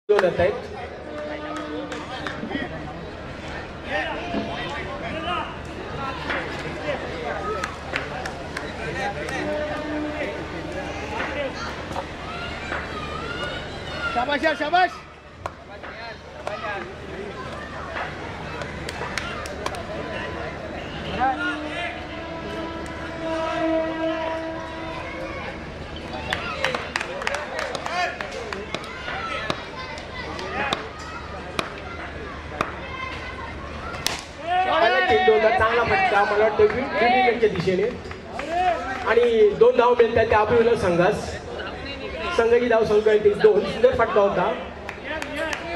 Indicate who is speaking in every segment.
Speaker 1: जात आहेत.
Speaker 2: शाबाश यार शाबाश.
Speaker 1: चांगला फटका मला वाटतं विकेटच्या दिशेने आणि 2 धाव मिळतात त्या अभिनव संघास. संघाची धाव संख्या 2. सुंदर फटका होता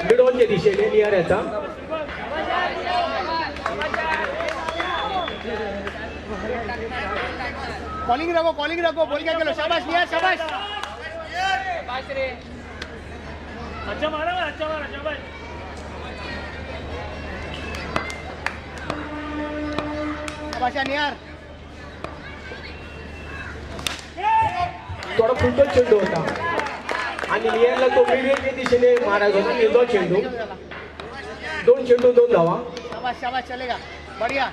Speaker 1: मिड ऑनच्या दिशेने नियर याचा.
Speaker 2: कॉलिंग रखो बोल क्या केलं. शाबाश निया शाबाश. अच्छा मारा शाबाश. शाबाश नियार.
Speaker 1: थोडा फुटतो चेंडू होता आणि नियरला तो मिडवेच्या दिशेने मारायचा होता. निर्धाव चेंडू. 2 चेंडू 2 धावा.
Speaker 2: शाबाश शाबाश चलेगा बढ़िया.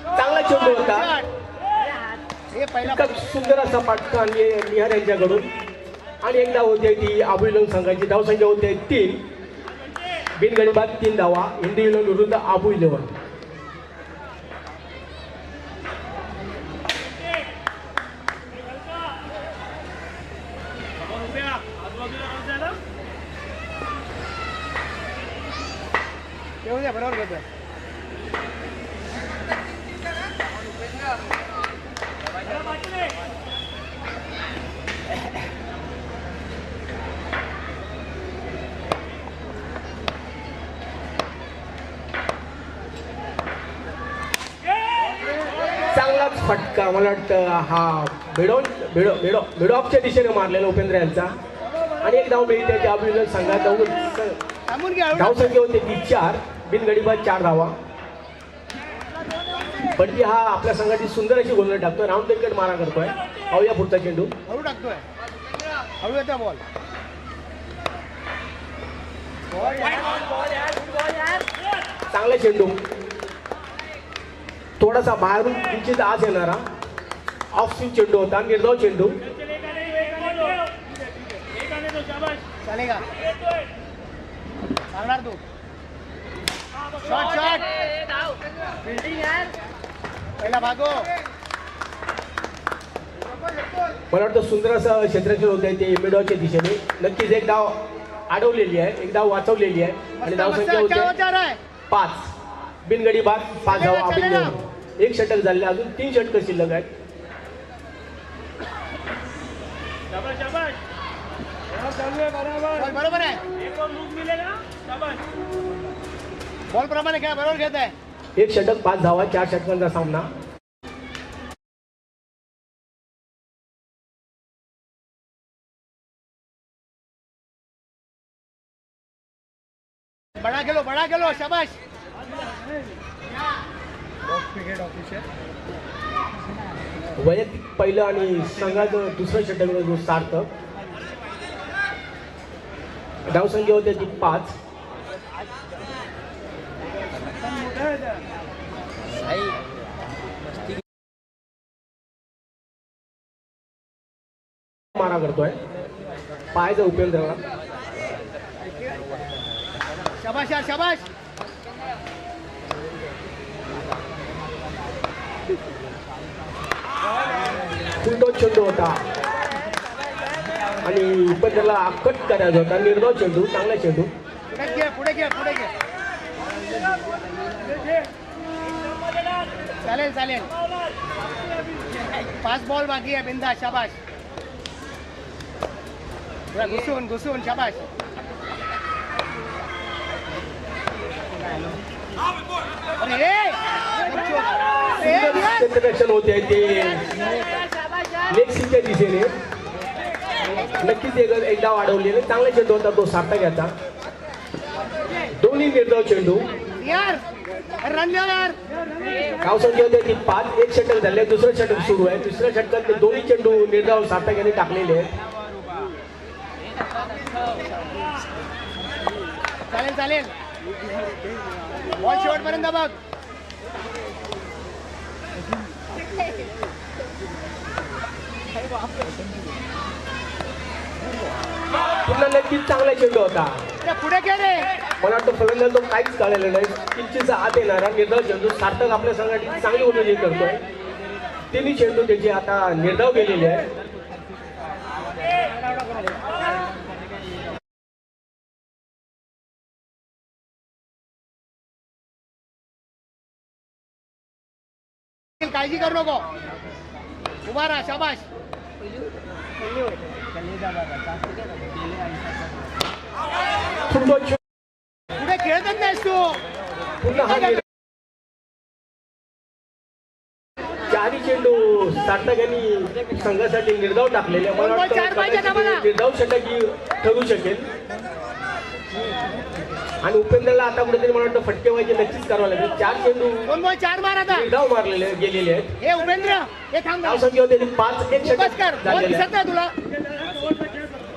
Speaker 1: चांगला चेंडू होता.
Speaker 2: हे पहिला
Speaker 1: सुंदर असा फटका निहार यांच्याकडून आणि एक धाव होते ती अभिनव संघाची. धाव संख्या होते 3. बिनगडी बाद 3 धावा हिंदी इलेव्हन विरुद्ध आबू इलेव्हन.
Speaker 2: बरोबर घेतोय.
Speaker 1: चांगलाच फटका मला वाटतं हा मिडॉफच्या दिशेने मारलेला उपेंद्र यांचा आणि एक धाव मिळते त्या अभिनव संघात. धाव संख्या होते ती 4. बिनगडी बाद 4 धावा. पण ती हा आपल्या संघाची सुंदर अशी गोलंदाज टाकतोय. राऊंड विकेट मारा करतोय. पाहूया पुढचा चेंडू.
Speaker 2: हळू टाकतोय. हळू येतो बॉल.
Speaker 1: चांगला चेंडू. थोडासा बाहेरून किंचित आज येणारा ऑफ स्विंग चेंडू होता. निर्धाव चेंडू.
Speaker 2: चलेगा मारणार तू. शॉट पहिला भागो.
Speaker 1: मला वाटतं सुंदर असं क्षेत्ररक्षण होत आहे ते मिडॉच्या दिशेने. नक्कीच एक धाव अडवलेली आहे. एक धाव वाचवलेली आहे आणि धाव संख्या होते 5. बिनगडी बाद 5 धावा अभिनव. 1 षटक झाले. अजून 3 षटक शिल्लक आहेत.
Speaker 2: बरोबर आहे. बॉल प्रमाणे काय बरोबर घेत आहे.
Speaker 1: 1 षटक 5 धावा 4 षटकांचा सामना.
Speaker 2: बडा गेलो शाबाश.
Speaker 1: वैयक्तिक पहिलं आणि संघाचं दुसरं षटक जो सार्थक. धाव संख्या होते ती 5. मारा करतोय पायचा उपेंद्र.
Speaker 2: शाबाश यार शाबाश.
Speaker 1: फुलटो चेंडू होता आणि उपेंद्रला कट करायचा होता. निर्धाव चेंडू. चांगला चेंडू.
Speaker 2: पुढे घे. चालेल 5 बॉल बाकी आहे. बिंदा शाबाश. घुसून शाबाश.
Speaker 1: क्षेत्ररक्षण होते ते लेग सीच्या दिशेने. नक्कीच एक धाव अडवलेले. चांगला चेंडू होता तो सार्थक याचा. दोन्ही निर्धाव चेंडू. धाव संख्या होते ती 5. 1 षटक झाले. दुसरं षटक सुरू आहे. दुसऱ्या षटकात ते दोन्ही चेंडू निर्धाव सार्थक यांनी टाकलेले आहेत.
Speaker 2: चालेल चालेल बॉल शेवटपर्यंत बघ.
Speaker 1: पुन्हा नक्कीच चांगला चेंडू होता.
Speaker 2: अरे पुढे घे रे.
Speaker 1: मला वाटतं फलंदाज तो काहीच कळलेलं नाही. किंचितचा आत येणारा निर्धाव चेंडू सार्थक आपल्या संघाची चांगली उमेदवारी करतोय. तिन्ही चेंडू त्याचे आता निर्धाव गेलेले आहे.
Speaker 2: काळजी करू नको. उभा राहा. शाबाश. पुढे खेळतच नाहीस तू.
Speaker 1: पुन्हा हा चारी चेंडू सार्थक यांनी संघासाठी निर्धाव टाकलेले. मला वाटतं निर्धाव षटकी ठरू शकेल. आणि उपेंद्रला आता कुठेतरी मला वाटतं फटके व्हायचे नक्कीच करावं लागेल. 4 चेंडू
Speaker 2: 4 मार आता
Speaker 1: निर्धाव मारलेले गेलेले आहेत.
Speaker 2: हे उपेंद्र हे थांब.
Speaker 1: नाव संख्या होते 5 1 षटक झालेले.
Speaker 2: दिसत नाही तुला.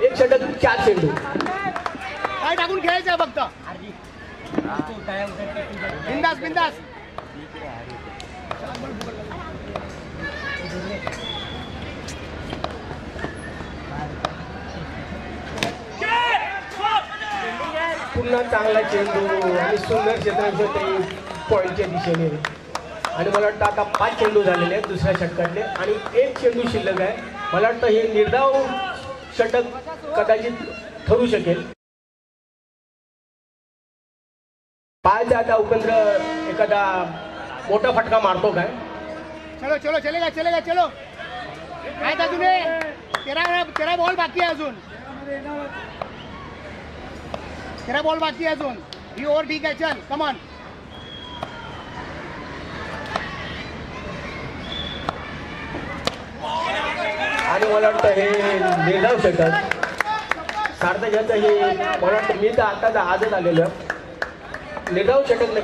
Speaker 1: 1 षटक 4 चेंडू
Speaker 2: काय टाकून खेळायचं फक्त. बिंदास बिंदास.
Speaker 1: पुन्हा चांगला चेंडू आणि सुंदर क्षेत्रांच्या पॉईंटच्या दिशेने. आणि मला वाटतं आता 5 चेंडू झालेले आहेत दुसऱ्या षटकातले आणि 1 चेंडू शिल्लक आहे. मला वाटतं हे निर्धाव षटक कदाचित ठरू शकेल. पाहायचं आता उपेंद्र एखादा मोठा फटका मारतो काय.
Speaker 2: चलो चलो चलेगा चलेगा चलो. काय अजून 13 बॉल बाकी आहे अजून. 13 बॉल बाकी आहे अजून. ही ओव्हर ठीक आहे. चल कमॉन.
Speaker 1: आणि मला वाटतं हे निर्धाव षटक सार्थक याचं हे मला वाटतं मी तर आता आजच आलेलं निर्धाव षटक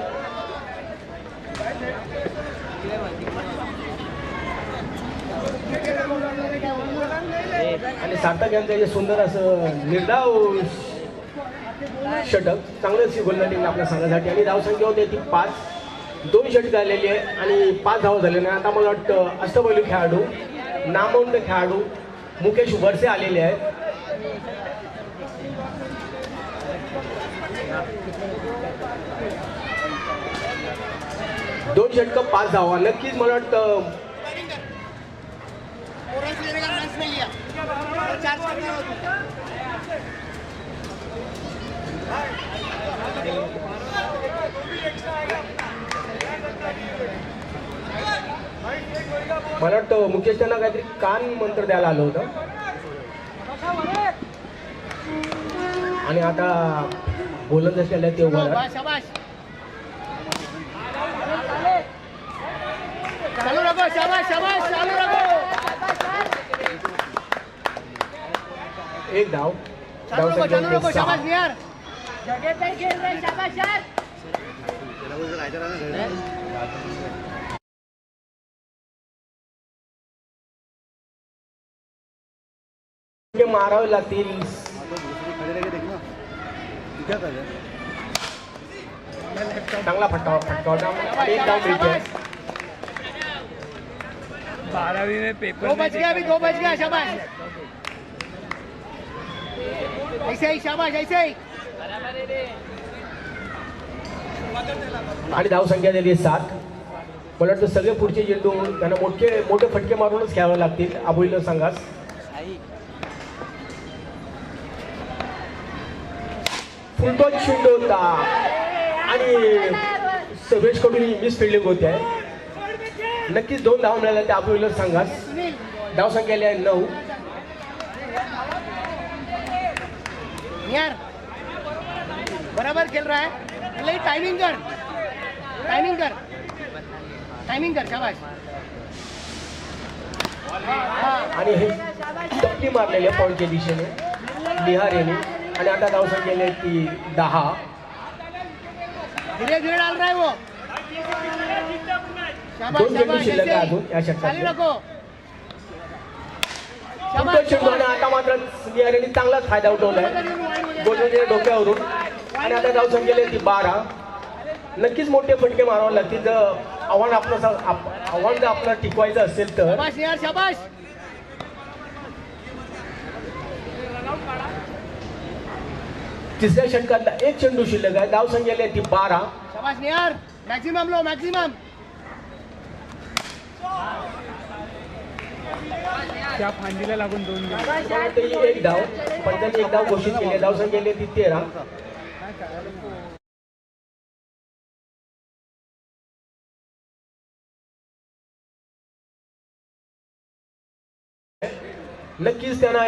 Speaker 1: आणि सार्थक यांचं हे सुंदर असं निर्धाव षटक चांगलंच गोलंदाजी आपल्या संघासाठी. आणि धावसंख्या होते ती 5. 2 षटकं आलेली आहे आणि 5 धावा झाले नाही. आता मला वाटतं अष्टपैलू खेळाडू नामवंत खेळाडू मुकेश वरसे आलेले आहेत. दोन षटकं 5 धावा. नक्कीच मला वाटतं मला वाटतं मुकेश त्यांना काहीतरी कान मंत्र द्यायला आलं होतं. आणि आता गोलंदाज केला ते उभा.
Speaker 2: चालू रखो. शाबाश शाबाश. चालू रखो.
Speaker 1: 1 धाव.
Speaker 2: चालू रखो. शाबाश निहार.
Speaker 1: मारावे लागतील. चांगला फटका. 1 धाव मिळते.
Speaker 3: 12वीं में पेपर
Speaker 2: 2 बच गया. अभी 2 बच गया. शाबाश. ऐसे ही. शाबाश ऐसे ही.
Speaker 1: आणि धावसंख्या झाली 7. मला वाटतं सगळे पुढचे चेंडू त्यांना मोठे फटके मारूनच खेळावे लागतील अबोलीला संघास. फुलटॉस चेंडू होता आणि सवेश कडून मिस फिल्डिंग होते आहे. नक्कीच 2 धाव मिळाल्या त्या अबोलीला संघास. धावसंख्या आली आहे 9.
Speaker 2: निहार बराबर खेल रहा है. टाइमिंग कर. टाइमिंग कर. टाइमिंग कर. शाबाश.
Speaker 1: आणि हे टप्पी मारलेले पॉईंटच्या दिशेने बिहार यांनी. आणि आता धावसंख्या गेली ती 10.
Speaker 2: धीरे धीरे डाल रहा है वो.
Speaker 1: 2 चेंडू शिल्लक आहे अजून या षटकात.
Speaker 2: चालू रखो.
Speaker 1: तो चेंडू आणि आता मात्र निहारीने चांगलाच फायदा उठवलाय गोलंदाजाच्या डोक्यावरून आणि आता धावसंख्येला ती 12. नक्कीच मोठे फटके मारावे लागतील जर आव्हान जर आपल्याला टिकवायचं असेल तर.
Speaker 2: शाबाश निहार शाबाश.
Speaker 1: तिसऱ्या षटकातला एक चेंडू शिल्लक आहे. धावसंख्येला ती 12.
Speaker 2: शाबाश निहार. Maximum low maximum.
Speaker 3: त्या फांदीला लागून 2
Speaker 1: एक धाव पंचांनी एक धाव घोषित केली. धावसंख्येला ती 13. नक्कीच त्यांना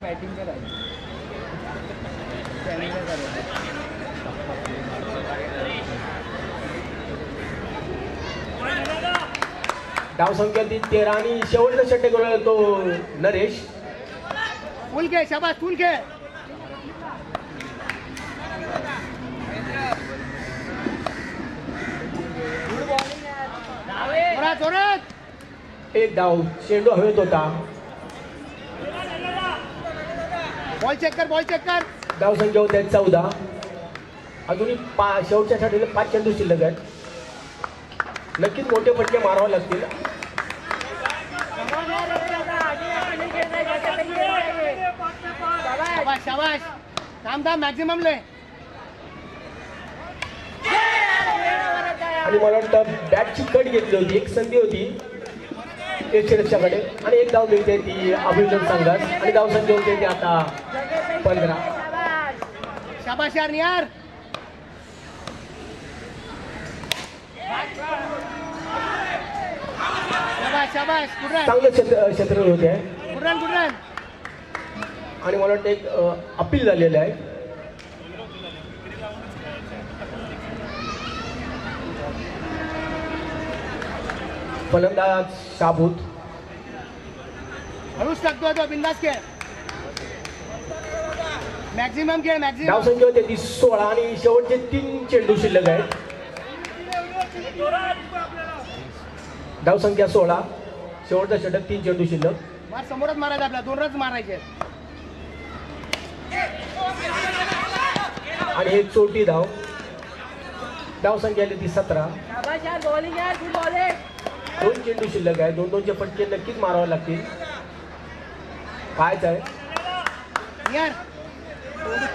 Speaker 3: बॅटिंग करायची.
Speaker 1: धावसंख्या ती 13 आणि शेवटचा षटक तो नरेश.
Speaker 2: फुल खेळ शाबाश फुल खेळ. जोरात जोरात.
Speaker 1: एक धाव चेंडू हवेत होता.
Speaker 2: बॉल चेक कर बॉल चेक कर.
Speaker 1: धावसंख्या होत्या 14. अजूनही शेवटच्या साठी 5 चेंडू शिल्लक आहेत. नक्कीच मोठे फटके मारावे लागतील.
Speaker 2: शाबाश शाबाश. थांब थांब मॅक्झिमम ले.
Speaker 1: आणि मला वाटतं बॅटची कट घेतली होती. एक संधी होती यक्षरक्षाकडे आणि एक धाव मिळते ती अभिनंदन संघात आणि धावसंख्या होते ती आता 15.
Speaker 2: शाबाश यार निहार. शाबाश शाबाश. गुड रन
Speaker 1: चांगलं क्षेत्र होते
Speaker 2: गुड रन गुड रन.
Speaker 1: आणि मला वाटतं एक अपील झालेलं आहे. फलंदाज शाबूत.
Speaker 2: हळूच टाकतोय तो बिंदास खेळ. मॅक्झिमम खेळ मॅक्झिमम.
Speaker 1: धावसंख्या होते ती 16 आणि शेवटचे 3 चेंडू शिल्लक आहेत. धावसंख्या 16. शेवटचा षटक 3 चेंडू शिल्लक.
Speaker 2: मार समोरच मारायचं आपल्याला 2 रन्स मारायचे.
Speaker 1: आणि एक चोटी धाव. धावसंख्या आली ती 17. 2 चेंडू शिल्लक आहे. 2-2चे फटके नक्कीच मारावे लागतील. पाहायचं आहे
Speaker 2: निहार.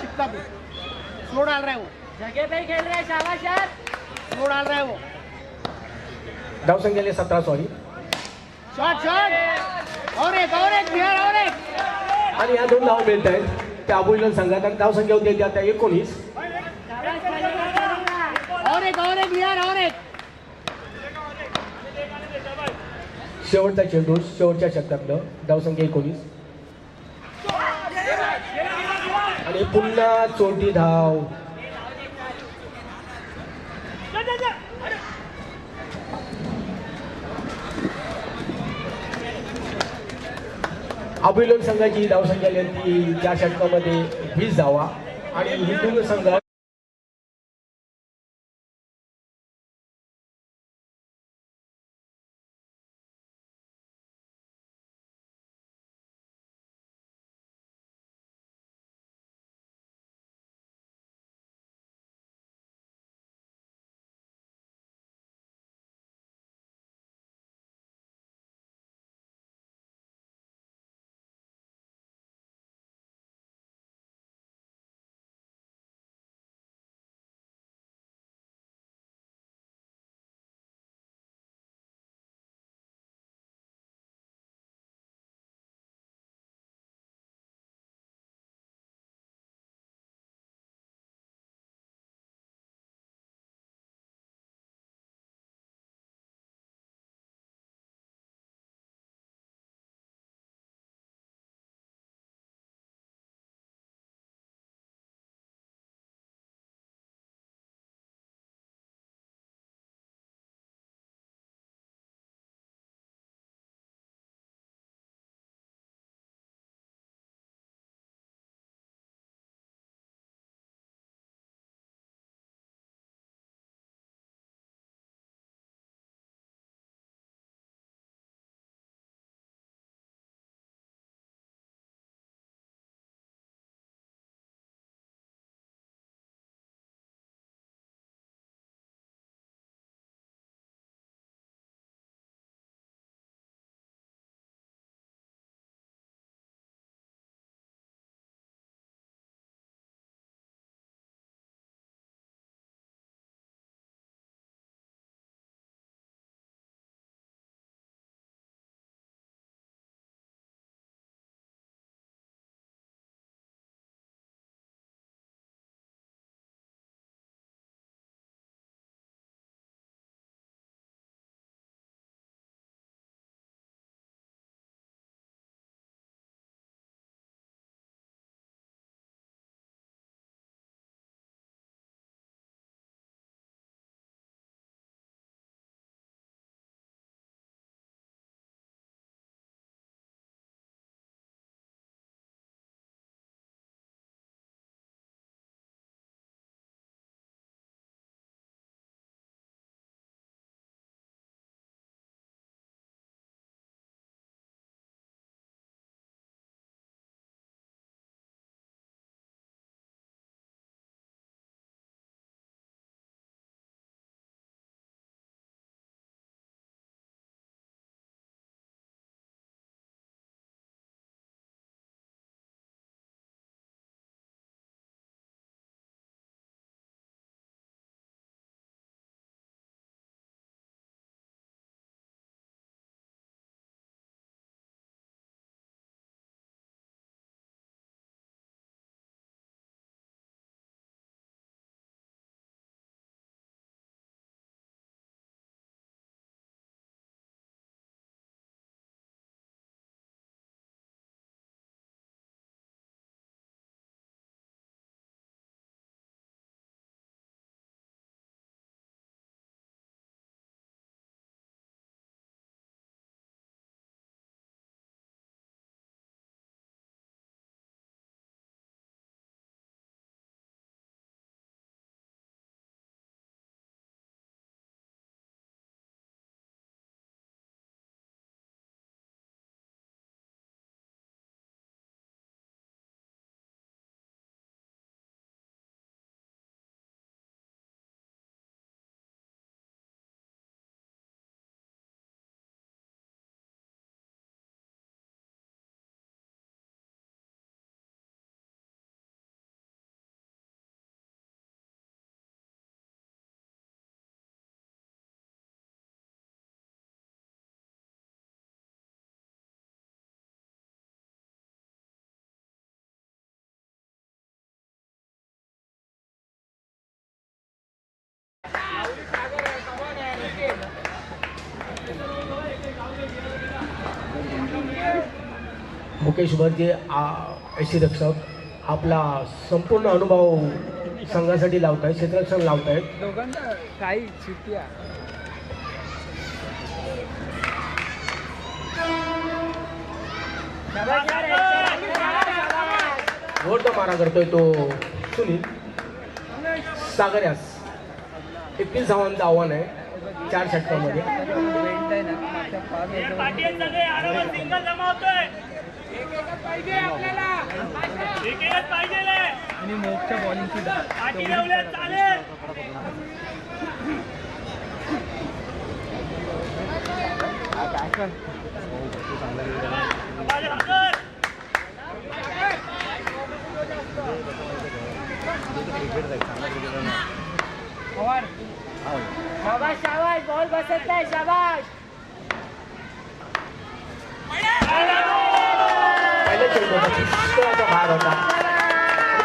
Speaker 2: चिपका स्लो डाल रहा है वो. जगह पे खेल रहा है. शाबाश यार. स्लो डाल रहा है वो.
Speaker 1: धावसंख्या आली 17. सॉरी.
Speaker 2: Shot shot. और एक निहार और एक.
Speaker 1: आणि या 2 धाव मिळत आहेत त्या अभिनंदन संघात आणि धावसंख्या होती आता 19.
Speaker 2: और एक निहार और एक.
Speaker 1: शेवटचा चेंडू शेवटच्या षटकातलं. धावसंख्या 19 आणि पुन्हा चोटी धाव. अभिनंदन संघाची धावसंख्या आली ती त्या षटकामध्ये 20 धावा आणि हिंदू संघ मुकेश भरजे यष्टीरक्षक आपला संपूर्ण अनुभव संघासाठी लावत आहेत, क्षेत्ररक्षण लावत आहेत.
Speaker 3: दोघांना काही चिट्ट्या
Speaker 1: जोरदार मारा करतोय तो सुनील. सागर्यास 31 धावांचं आव्हान आहे 4 षटकामध्ये.
Speaker 3: बेल्ट आहे ना मागच्या 5 आणि मोगच्या बॉलिंगची
Speaker 2: शाबाश शाबाश बॉल बसत नाही शाबाश.
Speaker 1: पहिल्या चेंडूचा पुष्कळाचा भाग होता.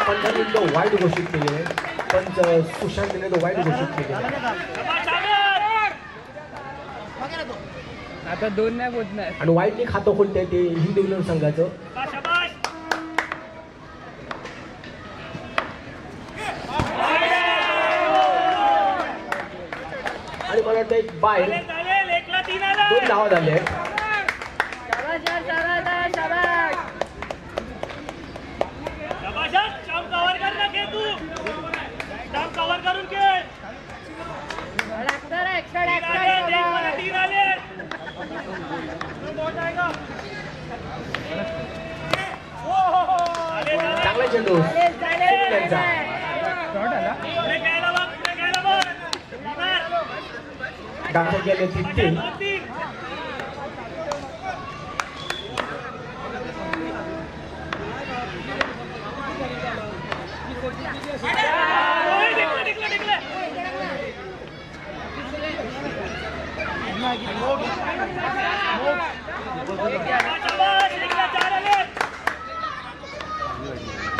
Speaker 1: पंचांनी तो वाईट घोषित केले. पंच सुशांतने तो वाईट घोषित केले.
Speaker 3: आता 2 नाही होत नाही.
Speaker 1: आणि वाईटनी खातं खोलते ते हिंदू इंग्लंड संघाचं. आणि मला वाटतं एक बाय 2 धावा झाले. चांगला चेंडू त्यांचा.
Speaker 3: शॉट आला
Speaker 1: डाटा गेले 3.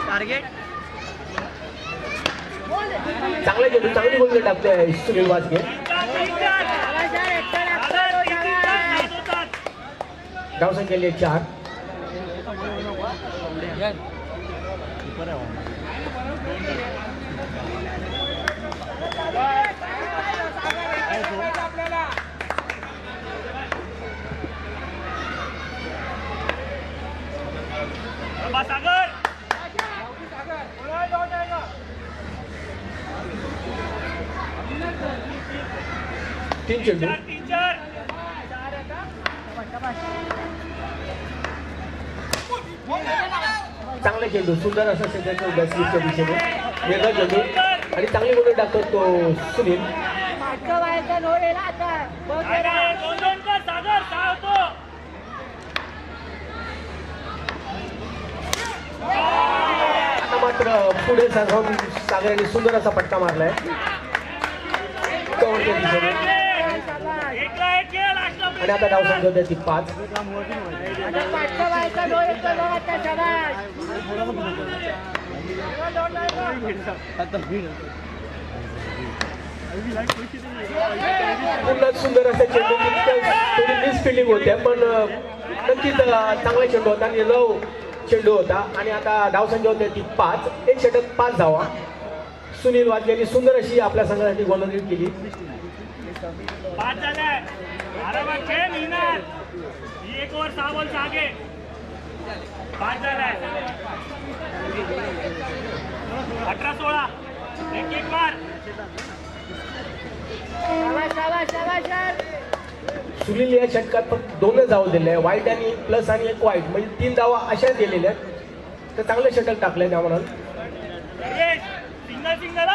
Speaker 2: टार्गेट
Speaker 1: चांगला चेंडू चांगली गोलंदाजी टाकतोय सुनील वाजगे. धावसंख्या केली 4. तीन चेंडू चांगला चेंडू सुंदर असा क्षेत्राच्या उद्याच्या दिशेने वेगळा चेंडू आणि चांगली गोलंदाजी टाकतो तो सुनील. आता मात्र पुढे साधारण सागराने सुंदर असा फटका मारलाय कव्हरच्या दिशेने. आणि आता धावसंख्या होत्या ती 5. पुन्हा सुंदर असा चेंडू थोडी मिस फिल्डिंग होत्या पण नक्कीच चांगला चेंडू होता. निर्धाव चेंडू होता. आणि आता धावसंख्या होत्या ती 5. 1 षटक 5 धावा. सुनील वाजलेली सुंदर अशी आपल्या संघासाठी गोलंदाजी केली.
Speaker 4: 5 झाल्या. आरामात खेळ मिळणार. 1 ओव्हर 6 बॉल आगे. 5 झाल्या. 18-16. एक मार.
Speaker 1: सुनील या षटकात फक्त 2 धावा दिल्या आहे. वाईट आणि प्लस आणि 1 वाईट म्हणजे 3 धावा अशा दिलेल्या आहेत. तर चांगलं षटक टाकलंय त्या म्हणाल.
Speaker 4: सिंगल सिंगल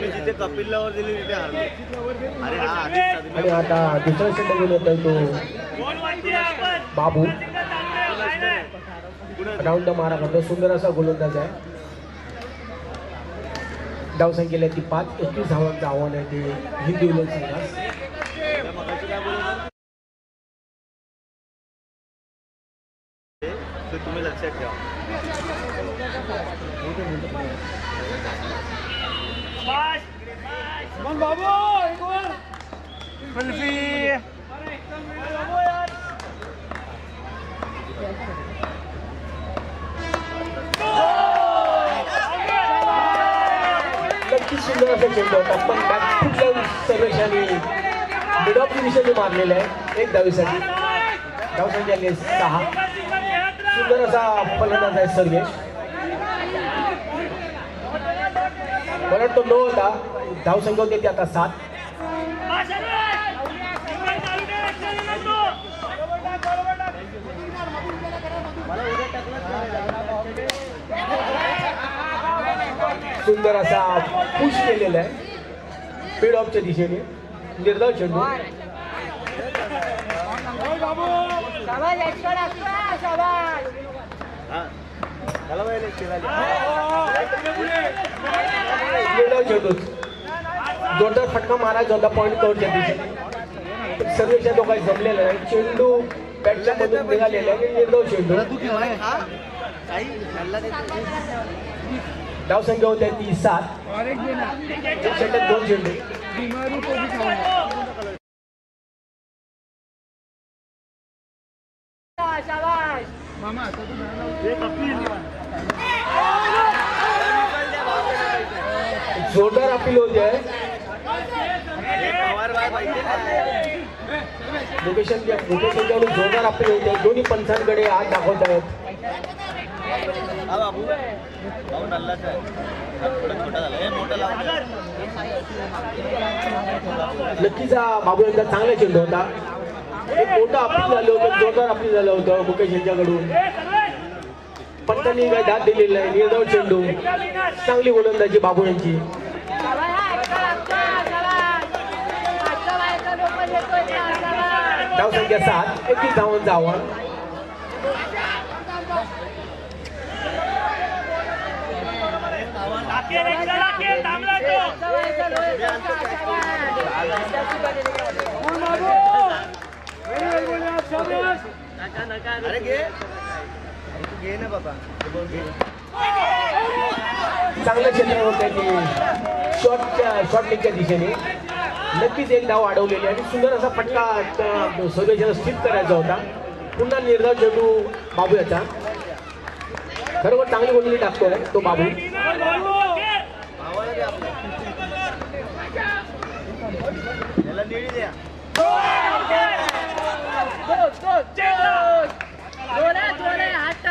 Speaker 5: जिथे कपिललावर दिली तिथे हरले. अरे हा
Speaker 1: आणि आता दुसरा षटक गेलो तर तो बाबू राऊंड मारा करतो. सुंदर असा गोलंदाज आहे. धावसंख्या केली ती 5. 21 धावांचं आव्हान आहे ते हिंदू इंग्लंड संघास.
Speaker 5: मगाशी काय बोलत ते तुम्ही लक्षात ठेवा.
Speaker 4: मग बाबू एक वर
Speaker 1: नक्कीच सुंदर असा चेंडू होता पण बॅकफुटला सर्वेशाने मिड ऑफ दिशेने मारलेला आहे 1 धावेसाठी. धावसंख्या 6. सुंदर असा फलंदाज आहे सर्वेश. मला वाटतं 9 होता. धावसंख्या होती ती आता 7. सुंदर असा पुश केलेला आहे मिड ऑफच्या दिशेने. निर्धाव चेंडू.
Speaker 5: त्याला पाहिजे शिराली.
Speaker 1: निर्धाव चेंडू. जोरदार फटका मारायचा होता पॉईंट कव्हरच्या दिशेने. सर्वेच्या दोघांनी जमलेला आहे. चेंडू बॅटच्या मधून निघालेला आहे. निर्धाव चेंडू. धावसंख्या होत्या ती 7.
Speaker 3: और एक देना
Speaker 1: 1 षटक 2 चेंडू.
Speaker 3: बीमारू को भी खाऊंगा. मामा आता तू
Speaker 1: जोरदार अपील होते आहे. मुकेशांच्या जोरदार अपील होते आहे. दोन्ही पंचांकडे आज दाखवत आहेत.
Speaker 5: हा बाबू भाऊ नल्लाच आहे. थोडं छोटा झाला हे मोठं लावून.
Speaker 1: नक्कीच हा बाबू यांचा चांगला चेंडू होता. एक मोठं अपील झालं होतं. जोरदार अपील झालं होतं मुकेश यांच्याकडून. पंचांनी काही दाद दिलेला आहे. निर्धाव चेंडू. चांगली गोलंदाजी बाबू यांची. धावसंख्या 7. 31 धावांचं आव्हान.
Speaker 5: अरे घे तू घे ना बाबा.
Speaker 1: चांगलं क्षेत्र होतं की शॉर्ट लेगच्या दिशेने. नक्कीच एक धाव अडवलेली आणि सुंदर असा फटका सर्वेशाला स्थित करायचा होता. पुन्हा निर्धाव चेंडू बाबू याचा. खरोखर चांगली गोलंदाजी टाकतोय तो बाबू.
Speaker 5: त्याला निळी द्या.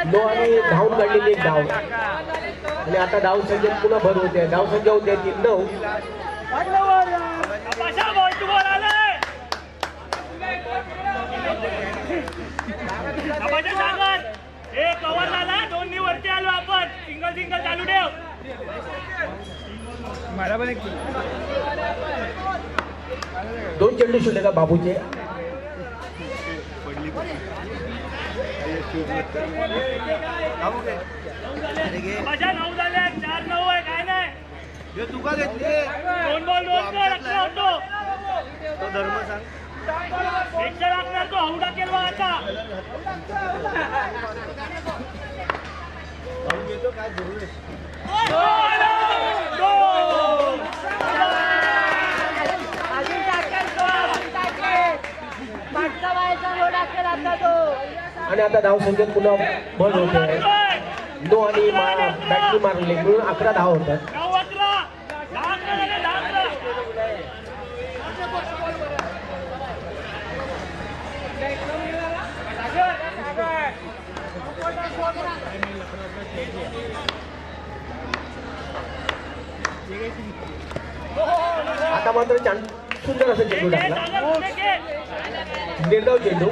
Speaker 1: नो आणि धावून काढलेली एक धाव आणि आता धाव संख्येत पुन्हा भर होते. धाव संख्या होते ती 9.
Speaker 4: कव्हर झाला. दोन्ही वरती आलो आपण. सिंगल चालू ठेव.
Speaker 3: मला पण एक
Speaker 1: 2 चेंडू शोधले का बाबूचे.
Speaker 5: अरे घे
Speaker 4: 9 झाले. 4-9 आहे. काय नाही.
Speaker 5: हे तू का घेतली.
Speaker 4: 2 बॉल 2 कर. अक्षर होतो.
Speaker 5: तो धर्म सांग.
Speaker 4: एकशे लागणार तो हौडा केला आता.
Speaker 5: घेतो काय जरूर.
Speaker 1: आणि आता धाव संख्येत पुन्हा भर होते आहे. 9 आणि बॅटरी मारले मिळून 11 धाव होतात. आता मात्र सुंदर असं चेंडू टाकला. निर्धाव चेंडू.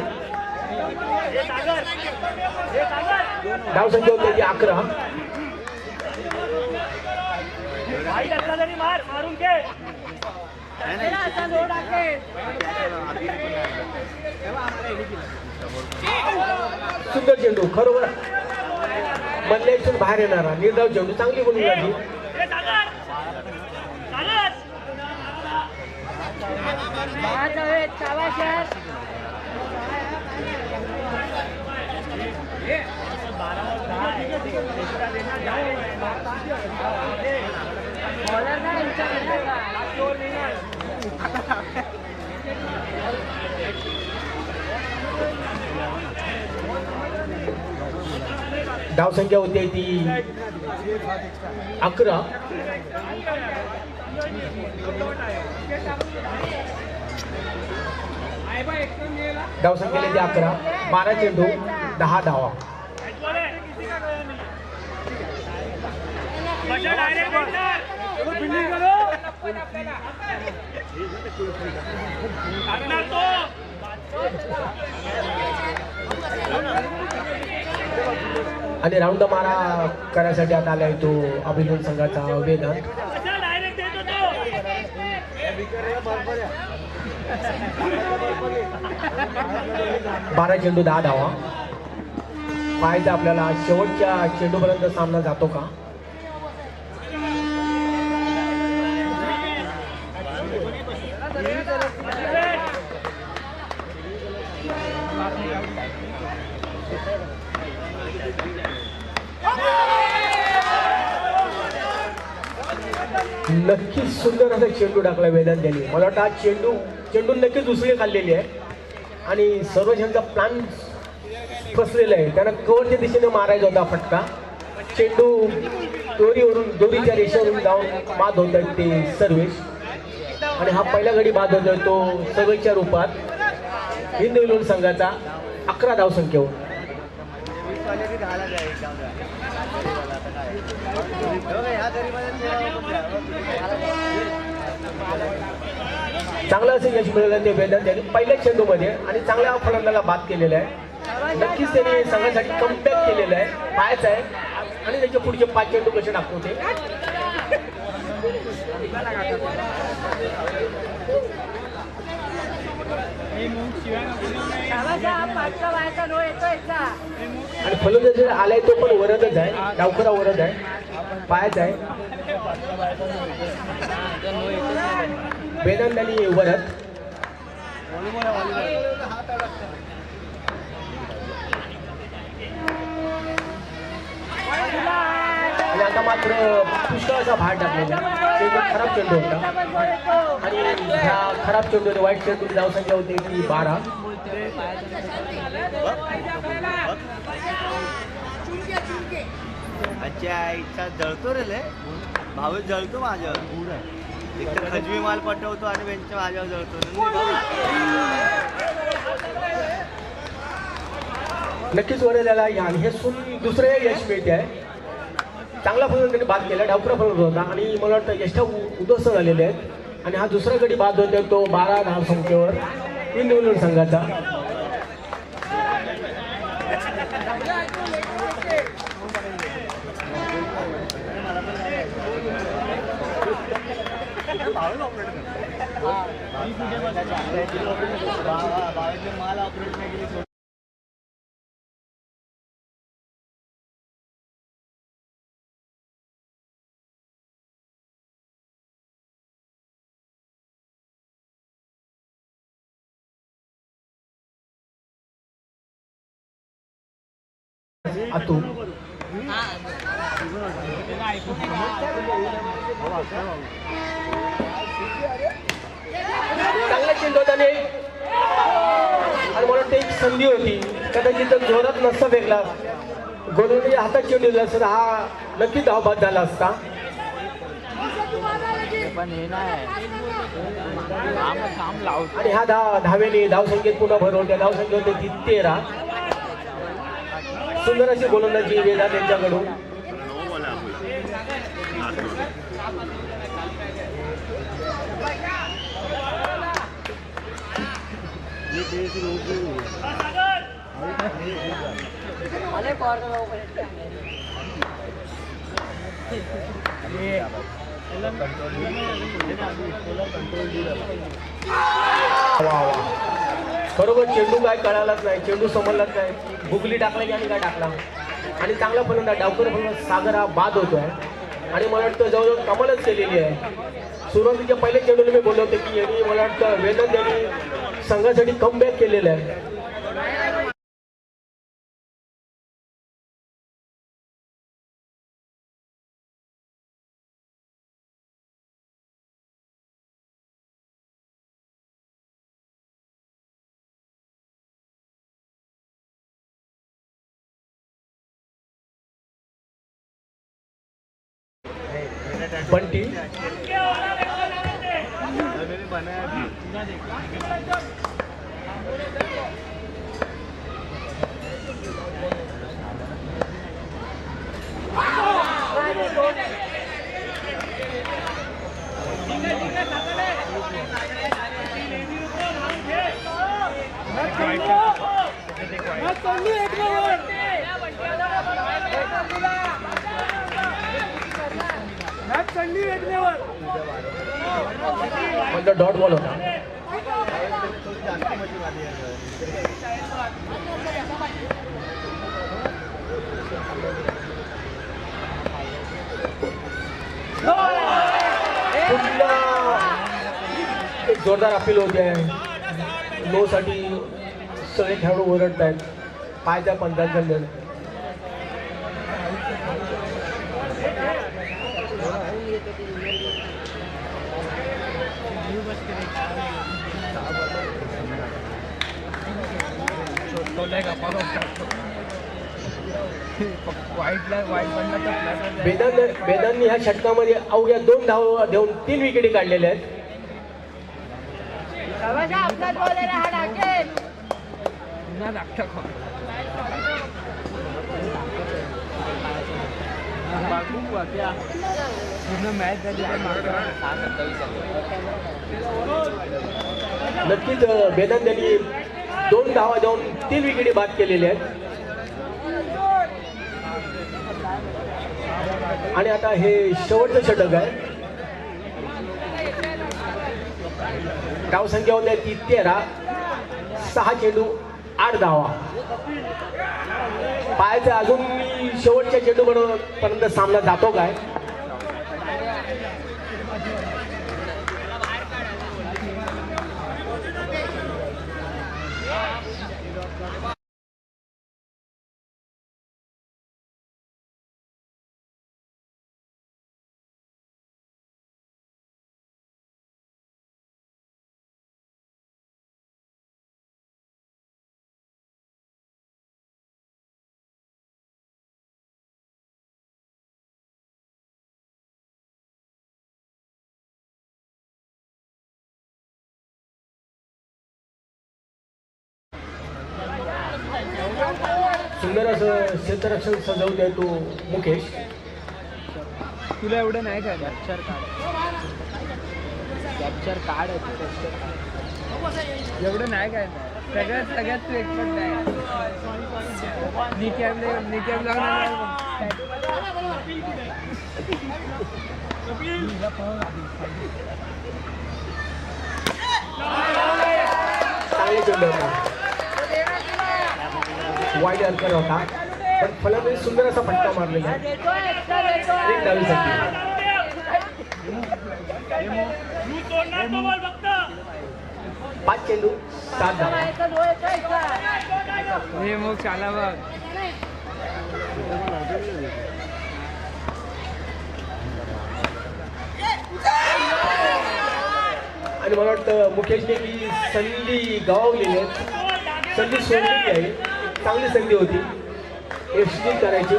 Speaker 1: धाव संख्या होती ती 11.
Speaker 4: मारून घे.
Speaker 1: सुंदर चेंडू. खरोखर मधल्या बाहेर येणारा निर्धाव चेंडू. चांगली गोलंदाजी. धावसंख्या होती ती 11. धावसंख्येला ती 11. 12 चेंडू 10 धावा. आणि राऊंड मारा करण्यासाठी आता आलाय तो अभिनंदन संघाचा वेदांत. 12 चेंडू 10 धावा. पाहायचं आपल्याला शेवटच्या चेंडूपर्यंत सामना जातो का. नक्कीच सुंदर असा चेंडू टाकला वेदांत यांनी. मला वाटतं आज चेंडू नक्कीच उसळी खाल्लेली आहे आणि सर्वजणचा प्लॅन फसलेला आहे. त्यांना कवरच्या दिशेने मारायचा होता फटका. चेंडू दोरीच्या रेषेवरून जाऊन बाद होत आहेत ते सर्वेश. आणि हा पहिला गडी बाद होतोय तो सर्वेशच्या रूपात हिंदवी संघाचा 11 धावसंख्येवर. चांगलं असं यश मिळवलं ते वेदांत यांनी पहिल्या चेंडूमध्ये आणि चांगल्या फलंदाला बाद केलेला आहे. नक्कीच त्यांनी संघासाठी कमबॅक केलेलं आहे. पाहायचं आहे आणि त्याचे पुढचे 5 चेंडू कसे टाकतो ते. आणि फलंदाज आलाय तो पण वरदच आहे. डावखरा वरद आहे. पाहायचं आहे वेदांत आणि वरद. आणि आता मात्र पुष्कळाचा भार टाकलेला. चेंडू खराब चेंडू होता आणि ह्या खराब चेंडूने वाईट चेंडू धावसंख्या होती ती 12.
Speaker 5: अच्छा इच्छा जळतो रे लय. भावेश जळतो माझ्यावर. एक तर खजवी माल पटवतो आणि बेंच माझ्यावर जळतो.
Speaker 1: नक्कीच वरदाला आणि हे दुसरे यश मिळते आहे. चांगला फलंदाज त्यांनी बाद केला. डावखरा फलंदाज होता आणि मला वाटतं यष्ट उद्ध्वस्त झालेले आहेत. आणि हा दुसरा गडी बाद होतोय तो 12 धावसंख्येवर हिंदवी संघाचा.
Speaker 5: माल ऑपरेट नाही केली.
Speaker 1: आतून चांगला चेंडू होता आणि मला वाटतं एक संधी होती. कदाचित जोरात नसता फेकला. गोलंदाजी हातात चेंडू दिला असता हा नक्की धावबाद झाला असता. आणि हा धावेने धावसंख्येत पुन्हा भरवून त्या धावसंख्या होते ती 13. सुंदर अशी गोलंदाजी वेदांत यांच्याकडून. बरोबर चेंडू काय कळालाच नाही. चेंडू समजलाच नाही. बुगली टाकला की आणि काय टाकला. आणि चांगला फलंदाज डावकर फलंदाज सागर हा बाद होतोय. आणि मला वाटतं जवळजवळ कमालच केलेली आहे. सुरुवातीच्या पहिल्या चेंडूला मी बोललो होते की यांनी मला वाटतं वेदांत यांनी संघासाठी कमबॅक केलेलं आहे. बंटी म्हणजे डॉट बॉल होता. एक जोरदार अपील होते आहे. नो साठी सगळे खेळाडू ओरडत आहेत. पायच्या पंचांचा निर्णय. वेदांनी ह्या षटकामध्ये अवघ्या 2 धावा देऊन 3 विकेटी काढलेल्या आहेत. नक्कीच वेदांत यांनी 2 धावा देऊन 3 विकेटी बाद केलेल्या आहेत. आणि आता हे शेवटचं षटक आहे. धावसंख्या होत्या ती 13. 6 चेंडू 8 धावा. पाहायचं अजून मी शेवटच्या चेंडू पर्यंत सामना जातो काय. सुंदर असं क्षेत्ररक्षण सजवतोय तो मुकेश.
Speaker 3: तुला एवढं नाही काय एवढं नाही काय सगळ्यात तू एक्सपर्ट नाही.
Speaker 1: चांगले चेंडू होता. वाईट अंतर होता पण फलंदाजी सुंदर असा फटका मारलेला आहे. 1 धावेसाठी. 5 चेंडू 7 धावा.
Speaker 3: हे मग शाला बघ.
Speaker 1: आणि मला वाटतं मुकेशने ही संधी गमावलेली आहे. संधी सोडलेली आहे. चांगली संधी होती यशस्वी करायची.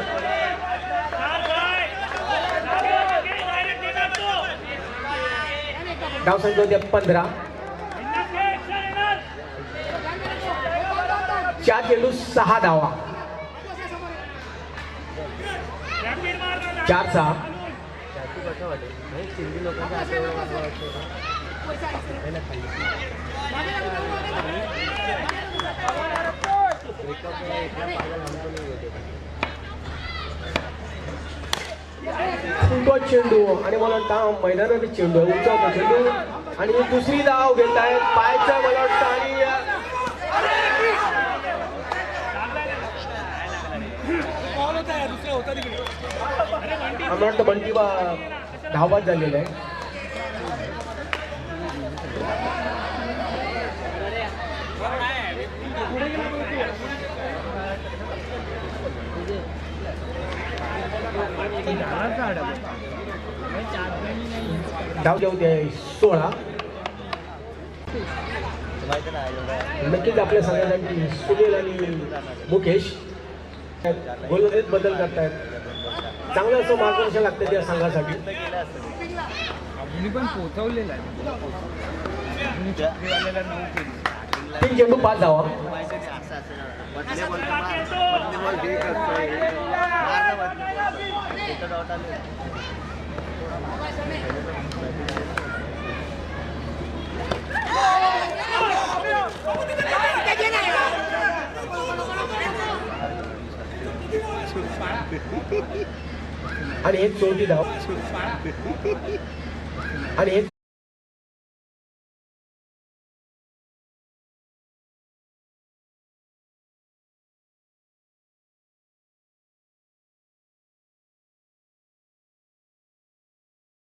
Speaker 1: धावसंख्या होत्या 15. 4 चेंडू 6 धावा. 4-6. फुटबॉल चेंडू आणि मला वाटतं मैदानात चेंडू आहे. उंचावता चेंडू आणि दुसरी धाव घेत आहेत. पायचा मला वाटतं आणि आम्हाला वाटतं बंटी धावबाद झालेला आहे. धाव घेऊ दे 16.
Speaker 5: माहिती नाही एवढं
Speaker 1: नक्कीच आपल्या संघासाठी सुनील आणि मुकेश गोलंदाजीत बदल करतायत. चांगलं असं मार्गदर्शन लागतं त्या संघासाठी.
Speaker 5: केलं असतं
Speaker 3: अजूनही पण पोचवलेला आहे. अजूनही छत्रीवाल्याला 9 केली.
Speaker 1: 3 चेंडू 5 धावा.
Speaker 5: माहिती नाही असं असं बदले बॉल बदले बॉल हे करतोय मारलं बदले बॉल इथं डॉट आले
Speaker 1: आणि एक 34 धाव आणि एक